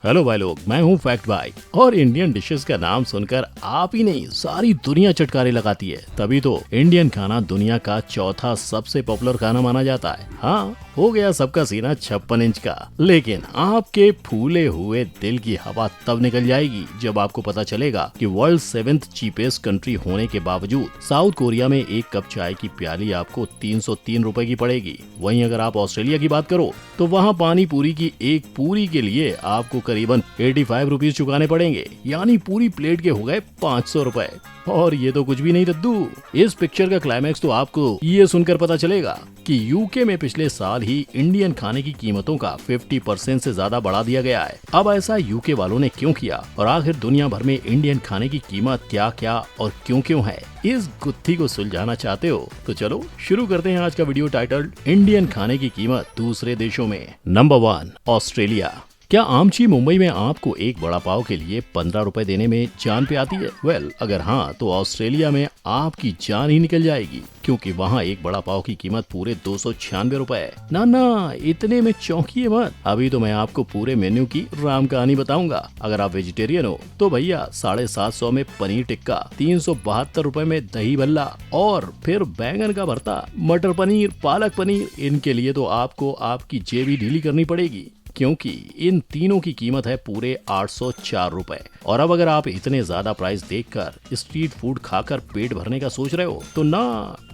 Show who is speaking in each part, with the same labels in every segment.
Speaker 1: Hello भाई लोग, मैं हूँ फैक्ट भाई। और इंडियन डिशेस का नाम सुनकर आप ही नहीं सारी दुनिया चटकारे लगाती है। तभी तो इंडियन खाना दुनिया का चौथा सबसे पॉपुलर खाना माना जाता है। हाँ, हो गया सबका सीना 56 इंच का। लेकिन आपके फूले हुए दिल की हवा तब निकल जाएगी जब आपको पता चलेगा कि वर्ल्ड 7th चीपेस्ट कंट्री होने के बावजूद साउथ कोरिया में एक कप चाय की प्याली आपको 303 रुपए की पड़ेगी। वहीं अगर आप ऑस्ट्रेलिया की बात करो तो वहाँ पानी पूरी की एक पूरी के लिए आपको करीबन 85 रुपीज चुकाने पड़ेंगे, यानी पूरी प्लेट के हो गए 500 रुपए। और ये तो कुछ भी नहीं दद्दू, इस पिक्चर का क्लाइमैक्स तो आपको ये सुनकर पता चलेगा कि यूके में पिछले साल ही इंडियन खाने की कीमतों का 50% से ज्यादा बढ़ा दिया गया है। अब ऐसा यूके वालों ने क्यों किया और आखिर दुनिया भर में इंडियन खाने की कीमत क्या क्या और क्यों क्यों है, इस गुत्थी को सुलझाना चाहते हो तो चलो शुरू करते हैं आज का वीडियो टाइटल्ड इंडियन खाने की कीमत दूसरे देशों में। Number 1, Australia. क्या आमची मुंबई में आपको एक बड़ा पाव के लिए 15 रुपए देने में जान पे आती है? वेल, अगर हाँ तो ऑस्ट्रेलिया में आपकी जान ही निकल जाएगी, क्योंकि वहाँ एक बड़ा पाव की कीमत पूरे 296 रुपए है। ना, इतने में चौंकिए मत, अभी तो मैं आपको पूरे मेन्यू की राम कहानी बताऊंगा। अगर आप वेजिटेरियन हो तो भैया 750 में पनीर टिक्का, 372 रुपए में दही भल्ला और फिर बैंगन का भरता, मटर पनीर, पालक पनीर, इनके लिए तो आपको आपकी जेब ही ढीली करनी पड़ेगी, क्योंकि इन तीनों की कीमत है पूरे 804 रुपए। और अब अगर आप इतने ज्यादा प्राइस देखकर स्ट्रीट फूड खाकर पेट भरने का सोच रहे हो तो ना,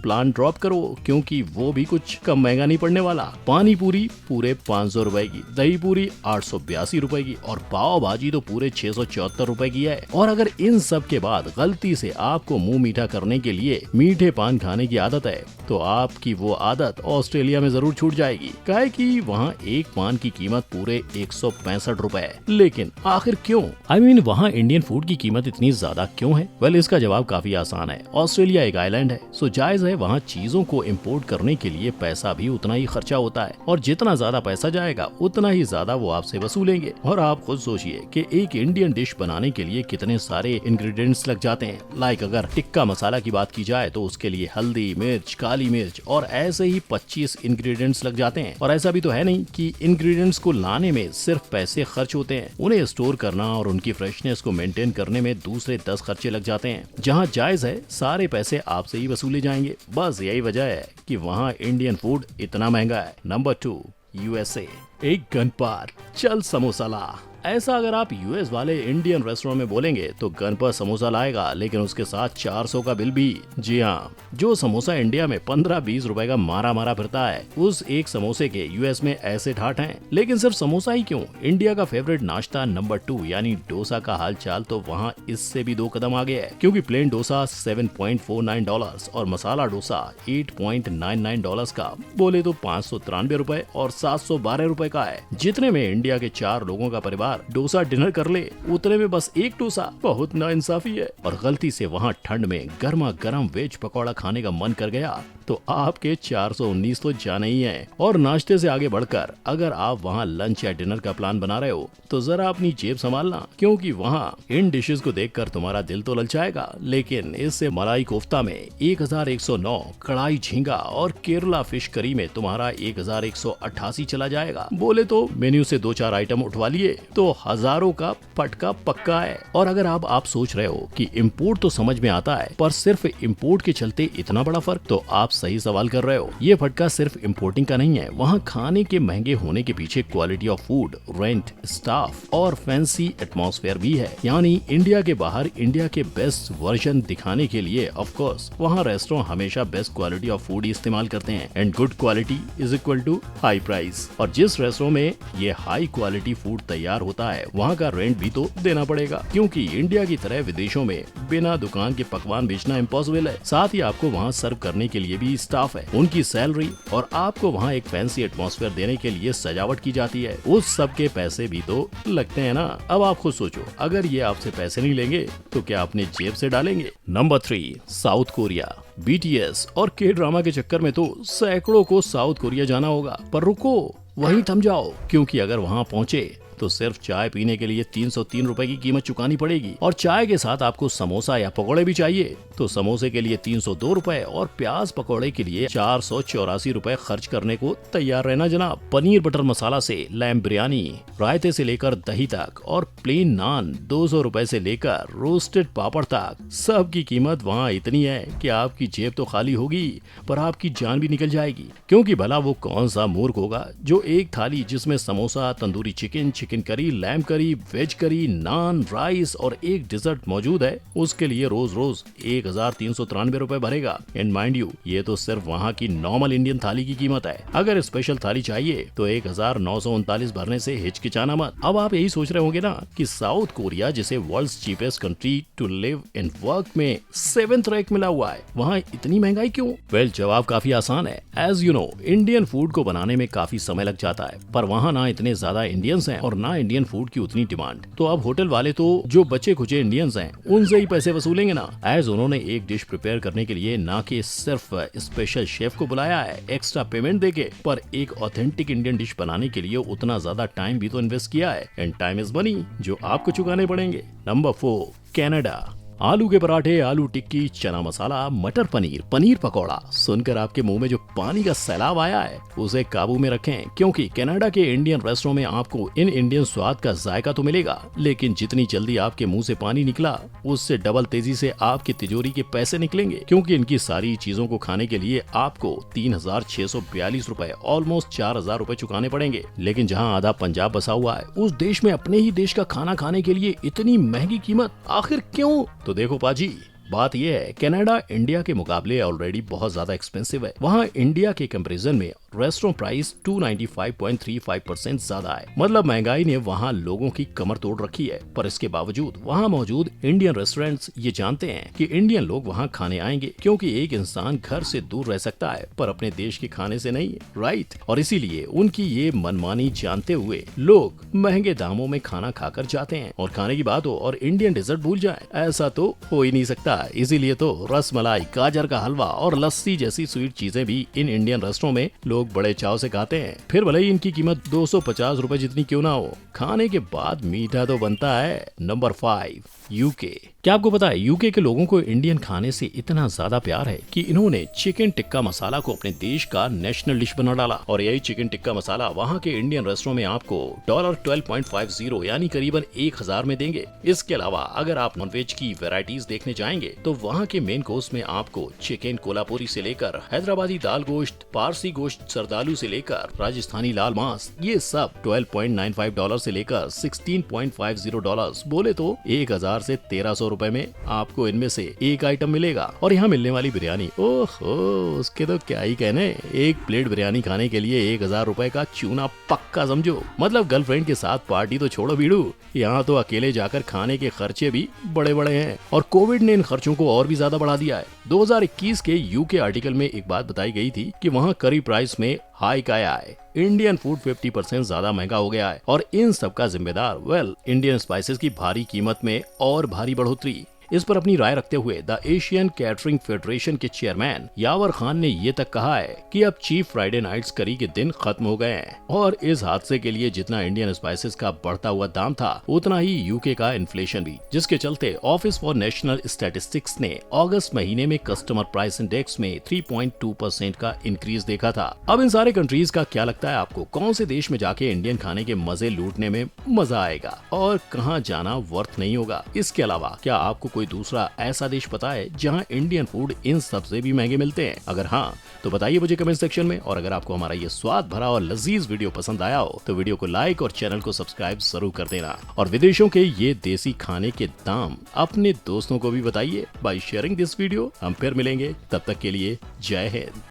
Speaker 1: प्लान ड्रॉप करो, क्योंकि वो भी कुछ कम महंगा नहीं पड़ने वाला। पानी पूरी पूरे 500 रुपए की, दही पूरी 882 रुपए की और पाव भाजी तो पूरे 674 रुपए की है। और अगर इन सब के बाद गलती से आपको मुंह मीठा करने के लिए मीठे पान खाने की आदत है तो आपकी वो आदत ऑस्ट्रेलिया में जरूर छूट जाएगी, काहे कि वहाँ एक पान की कीमत पूरे 165 रुपए है। लेकिन आखिर क्यों? I mean, वहाँ इंडियन फूड की कीमत इतनी ज्यादा क्यों है? वेल, इसका जवाब काफी आसान है। ऑस्ट्रेलिया एक आइलैंड है, सो जायज है वहाँ चीजों को इम्पोर्ट करने के लिए पैसा भी उतना ही खर्चा होता है, और जितना ज्यादा पैसा जाएगा उतना ही ज्यादा वो आपसे वसूलेंगे। और आप खुद सोचिए कि एक इंडियन डिश बनाने के लिए कितने सारे इंग्रेडिएंट्स लग जाते हैं। लाइक अगर टिक्का मसाला की बात की जाए तो उसके लिए हल्दी, मिर्च, काली मिर्च और ऐसे ही 25 इंग्रेडिएंट्स लग जाते हैं। और ऐसा भी तो है नहीं कि इंग्रेडिएंट्स को लाने में सिर्फ पैसे खर्च होते हैं, उन्हें स्टोर करना और उनकी फ्रेशनेस को मेंटेन करने में दूसरे 10 खर्चे लग जाते हैं। जहां जायज है सारे पैसे आपसे ही वसूले जाएंगे। बस यही वजह है कि वहां इंडियन फूड इतना महंगा है। Number 2, USA. एक गन पार चल समोसा ला, ऐसा अगर आप यूएस वाले इंडियन रेस्टोरेंट में बोलेंगे तो गन पर समोसा लाएगा, लेकिन उसके साथ 400 का बिल भी। जी हाँ, जो समोसा इंडिया में 15-20 रुपए का मारा फिरता है, उस एक समोसे के यूएस में ऐसे ठाठ हैं। लेकिन सिर्फ समोसा ही क्यों, इंडिया का फेवरेट नाश्ता नंबर 2 यानी डोसा का हालचाल तो वहाँ इससे भी 2 कदम आगे है, क्योंकि प्लेन डोसा $7.49 और मसाला डोसा $8.99 का, बोले तो 593 रुपए और 712 रुपए का है। जितने में इंडिया के 4 लोगों का परिवार डोसा डिनर कर ले, उतने में बस एक डोसा। बहुत नाइंसाफी है। और गलती से वहाँ ठंड में गर्मा गर्म वेज पकौड़ा खाने का मन कर गया तो आपके 419 तो जाने ही है। और नाश्ते से आगे बढ़कर अगर आप वहाँ लंच या डिनर का प्लान बना रहे हो तो जरा अपनी जेब संभालना, क्योंकि वहाँ इन डिशेस को देखकर तुम्हारा दिल तो ललचाएगा, लेकिन इससे मलाई कोफ्ता में 1109, कढ़ाई झींगा और केरला फिश करी में तुम्हारा 1188 चला जाएगा। बोले तो मेन्यू से 2-4 आइटम उठवा लिए तो हजारों का फटका पक्का है। और अगर आप सोच रहे हो कि इम्पोर्ट तो समझ में आता है, पर सिर्फ इम्पोर्ट के चलते इतना बड़ा फर्क, तो आप सही सवाल कर रहे हो। ये फटका सिर्फ इम्पोर्टिंग का नहीं है, वहाँ खाने के महंगे होने के पीछे quality of food, rent, staff और फैंसी एटमॉस्फेयर भी है। यानी इंडिया के बाहर इंडिया के बेस्ट वर्जन दिखाने के लिए ऑफ कोर्स वहाँ रेस्टोरेंट हमेशा बेस्ट क्वालिटी ऑफ फूड ही इस्तेमाल करते हैं, and good quality is equal to high price. और जिस रेस्टोरेंट में ये हाई क्वालिटी फूड तैयार होता है वहाँ का रेंट भी तो देना पड़ेगा, क्योंकि इंडिया की तरह विदेशों में बिना दुकान के पकवान बेचना इम्पॉसिबल है। साथ ही आपको वहाँ सर्व करने के लिए भी स्टाफ है, उनकी सैलरी और आपको वहाँ एक फैंसी एटमॉस्फेयर देने के लिए सजावट की जाती है, उस सब के पैसे भी तो लगते हैं ना। अब आप खुद सोचो, अगर ये आपसे पैसे नहीं लेंगे तो क्या अपने जेब से डालेंगे? Number 3, south Korea. बीटीएस और के ड्रामा के चक्कर में तो सैकड़ों को साउथ कोरिया जाना होगा, पर रुको, वहीं थम जाओ, क्योंकि अगर वहाँ पहुँचे तो सिर्फ चाय पीने के लिए 303 रुपए की कीमत चुकानी पड़ेगी। और चाय के साथ आपको समोसा या पकौड़े भी चाहिए तो समोसे के लिए 302 रुपए और प्याज पकौड़े के लिए 484 रुपए खर्च करने को तैयार रहना जनाब। पनीर बटर मसाला से लैम्ब बिरयानी, रायते से लेकर दही तक और प्लेन नान 200 रुपए से लेकर रोस्टेड पापड़ तक, सबकी कीमत वहाँ इतनी है कि आपकी जेब तो खाली होगी पर आपकी जान भी निकल जाएगी। क्योंकि भला वो कौन सा मूर्ख होगा जो एक थाली जिसमें samosa, tandoori chicken, chicken curry, lamb करी, वेज करी, नान, राइस और एक डिजर्ट मौजूद है, उसके लिए रोज रोज 1393 रुपए भरेगा। एंड माइंड यू, ये तो सिर्फ वहाँ की नॉर्मल इंडियन थाली की कीमत है। अगर स्पेशल थाली चाहिए तो 1939 भरने से हिचकिचाना मत। अब आप यही सोच रहे होंगे ना कि साउथ कोरिया जिसे world's cheapest country to live and work में 7th रैंक मिला हुआ है, वहाँ इतनी महंगाई क्यों? वेल, जवाब काफी आसान है। As you know, Indian food को बनाने में काफी समय लग जाता है, पर वहाँ ना इतने ज्यादा इंडियंस हैं और ना इंडियन फूड की उतनी डिमांड। तो अब होटल वाले तो जो बचे खुचे इंडियंस हैं उनसे ही पैसे वसूलेंगे ना। एज उन्होंने एक डिश प्रिपेयर करने के लिए ना कि सिर्फ स्पेशल शेफ को बुलाया है एक्स्ट्रा पेमेंट देके, पर एक ऑथेंटिक इंडियन डिश बनाने के लिए उतना ज्यादा टाइम भी तो इन्वेस्ट किया है। एंड टाइम इज मनी जो आपको चुकाने पड़ेंगे। Number 4, Canada. आलू के पराठे, आलू टिक्की, चना मसाला, मटर पनीर, पनीर पकौड़ा, सुनकर आपके मुंह में जो पानी का सैलाब आया है उसे काबू में रखें, क्योंकि कनाडा के इंडियन रेस्टोरेंट में आपको इन इंडियन स्वाद का जायका तो मिलेगा, लेकिन जितनी जल्दी आपके मुंह से पानी निकला उससे डबल तेजी से आपकी तिजोरी के पैसे निकलेंगे, क्योंकि इनकी सारी चीजों को खाने के लिए आपको 3642 रुपए, ऑलमोस्ट 4000 रुपए चुकाने पड़ेंगे। लेकिन जहाँ आधा पंजाब बसा हुआ है उस देश में अपने ही देश का खाना खाने के लिए इतनी महंगी कीमत आखिर क्यों? तो देखो पाजी, बात यह है, कनाडा इंडिया के मुकाबले ऑलरेडी बहुत ज्यादा एक्सपेंसिव है। वहाँ इंडिया के कंपैरिजन में रेस्टोरेंट प्राइस 295.35% ज्यादा है। मतलब महंगाई ने वहाँ लोगों की कमर तोड़ रखी है। पर इसके बावजूद वहाँ मौजूद इंडियन रेस्टोरेंट्स ये जानते हैं कि इंडियन लोग वहाँ खाने आएंगे, क्योंकि एक इंसान घर से दूर रह सकता है पर अपने देश के खाने से नहीं, राइट? और इसीलिए उनकी ये मनमानी जानते हुए लोग महंगे दामों में खाना खाकर जाते हैं। और खाने की बात हो और इंडियन डेजर्ट भूल जाए, ऐसा तो हो ही नहीं सकता। इसीलिए तो रसमलाई, गाजर का हलवा और लस्सी जैसी स्वीट चीजें भी इन इंडियन रेस्टोरेंट में लोग बड़े चाव से खाते हैं। फिर भले ही इनकी कीमत 250 रुपए जितनी क्यों ना हो, खाने के बाद मीठा तो बनता है। Number 5, UK. क्या आपको पता है यूके के लोगों को इंडियन खाने से इतना ज्यादा प्यार है कि इन्होंने चिकन टिक्का मसाला को अपने देश का नेशनल डिश बना डाला। और यही चिकन टिक्का मसाला वहाँ के इंडियन रेस्टोरेंट में आपको $12.50 यानी करीबन 1000 में देंगे। इसके अलावा अगर आप नॉनवेज की वेराइटीज देखने जाएंगे तो वहाँ के मेन कोर्स में आपको चिकन कोल्हापुरी से लेकर हैदराबादी दाल गोश्त, पारसी गोश्त सरदालू से लेकर राजस्थानी लाल मांस, ये सब $12.95 से लेकर $16.50, बोले तो 1000 से 1300 रुपए में आपको इनमें से एक आइटम मिलेगा। और यहाँ मिलने वाली बिरयानी, ओहो, उसके तो क्या ही कहने। एक प्लेट बिरयानी खाने के लिए 1000 रुपए का चूना पक्का समझो। मतलब गर्लफ्रेंड के साथ पार्टी तो छोड़ो बीड़ू, यहाँ तो अकेले जाकर खाने के खर्चे भी बड़े बड़े हैं। और कोविड ने इन खर्चों को और भी ज्यादा बढ़ा दिया है। 2021 के यूके आर्टिकल में एक बात बताई गई थी कि वहाँ करी प्राइस में हाइक आया है। इंडियन फूड 50% ज्यादा महंगा हो गया है और इन सब का जिम्मेदार इंडियन स्पाइसेस की भारी कीमत में और भारी बढ़ोतरी। इस पर अपनी राय रखते हुए द एशियन कैटरिंग फेडरेशन के चेयरमैन यावर खान ने ये तक कहा है कि अब चीफ फ्राइडे नाइट्स करी के दिन खत्म हो गए हैं। और इस हादसे के लिए जितना इंडियन स्पाइसेस का बढ़ता हुआ दाम था उतना ही यूके का इन्फ्लेशन भी, जिसके चलते ऑफिस फॉर नेशनल स्टैटिस्टिक्स ने अगस्त महीने में कस्टमर प्राइस इंडेक्स में 3.2% का इंक्रीज देखा था। अब इन सारे कंट्रीज का क्या लगता है आपको, कौन से देश में जाके इंडियन खाने के मजे लूटने में मजा आएगा और कहाँ जाना वर्थ नहीं होगा? इसके अलावा क्या आपको कोई दूसरा ऐसा देश पता है जहां इंडियन फूड इन सबसे भी महंगे मिलते हैं? अगर हाँ तो बताइए मुझे कमेंट सेक्शन में। और अगर आपको हमारा ये स्वाद भरा और लजीज वीडियो पसंद आया हो तो वीडियो को लाइक और चैनल को सब्सक्राइब जरूर कर देना। और विदेशों के ये देसी खाने के दाम अपने दोस्तों को भी बताइए बाय शेयरिंग दिस वीडियो। हम फिर मिलेंगे, तब तक के लिए जय हिंद।